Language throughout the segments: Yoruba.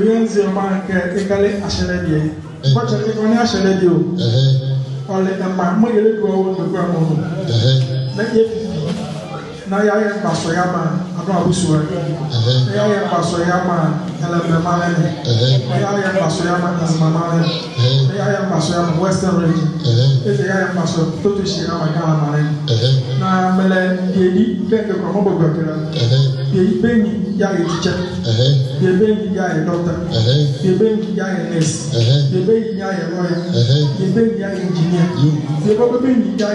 Yenzi manke ekale asheledi. Kwacha ekone asheledi o. Ole ema mo yele go wo go mo. Na ye na ya paso yama ado abusuwa. Na ya paso yama ele mama ne. Na ya paso yama azmama ne. Na ya paso yama western region. Ya paso toto shi ama kala mare. Na mele yedi benge ko mo bogakira. Ye benyi ya teacher. Ye benyi ya doctor. Ye benyi ya nurse. Ye benyi ya lawyer. Ye benyi ya engineer. Ye benyi ya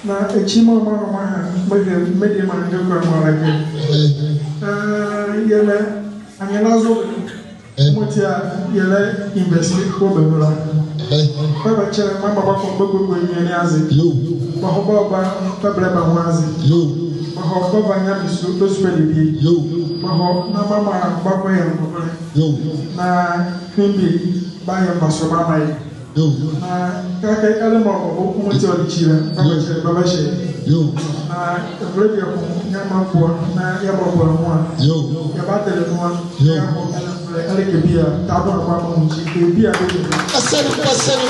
na echimo mama mede man de ko mo la ke yele anyalazo motia yele investi ko be no la baba chere mama ba ko gbogbo yin ni aze ba ho ba bla ba ho aze ba ho ba nya bisu to speli bi ba ho na mama ba ko yan ko na kimbi ba yan ba so mama yi na kaka kale mo ko ti o chira baba she na vredi ko nyama ko na ya bo mo ya ba tele no ya ko ale ke bia ta do ma mo chi ke bia ko pasenu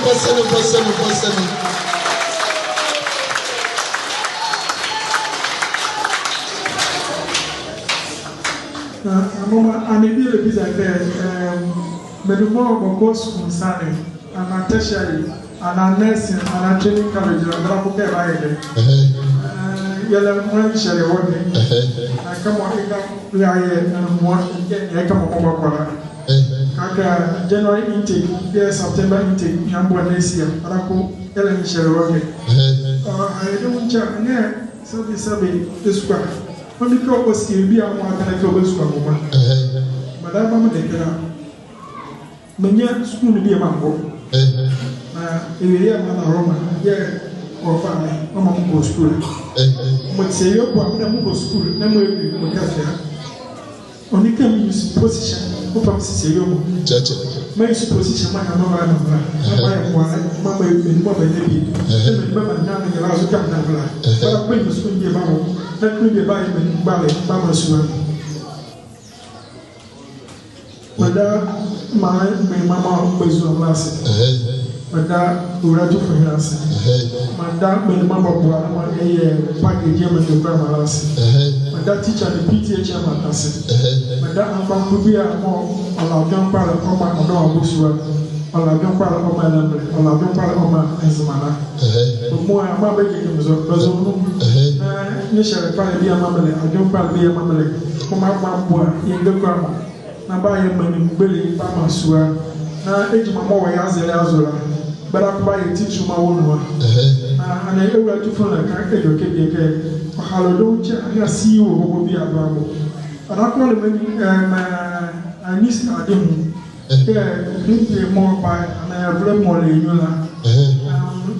na mama ani bi le biza ke me do mo ko school sane and tertiary and nursing and training college and that okay by it. Yellow one share one. I come on, and one I come on. Kaka January intake, yes, September intake, number next year. Arako Ellen share one. I don't check near this one. When the crop was still be a more than a global school. Madame Dekera. Many school be a mambo. Area mana Roma, yeah, or family, among go school. But say your one, go school, never will get only can use position, who from Sicilian. My supposition, my mama, Mama, baby, Mama, now in the house of Captain. But when you school be a mamma, that could be a ballet, Mama Swan. Whether my mama was on last. Madame, who are to finance. Madame, when Mamma Bois, a package German to grammar. Madame, teacher, the PTA chairman, Madame, could be a more on our young part of my Bushwa, on our young part of my number, on our young part of my Azamana. But more, I'm not making him so present. You shall probably be a mamma, I don't probably be a mamma, for my mamma, in the grammar. Now, buy a money, Billy, Mama Sua. Now, age my more as a Lazara. But I buy a teacher my own one. And I ever to find a character you can get. How don't you see you will be a bravo? And I call him I miss Adam. Here, more by and I have learned more than you know.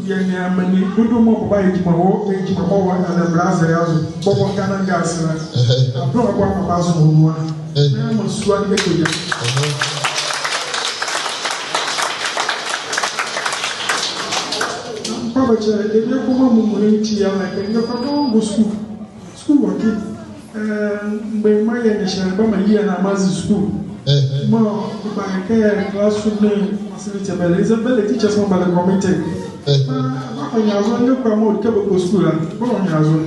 Yeah, many good more by age my more and a Brazil, Bobo Canan Gas. I brought one of one. I must run the if you come on to your like your papa school working by my initial by my year and I'm school. More by care classroom facility by Isabel teachers from the committee. When you are going to promote Kabako school and go on your own.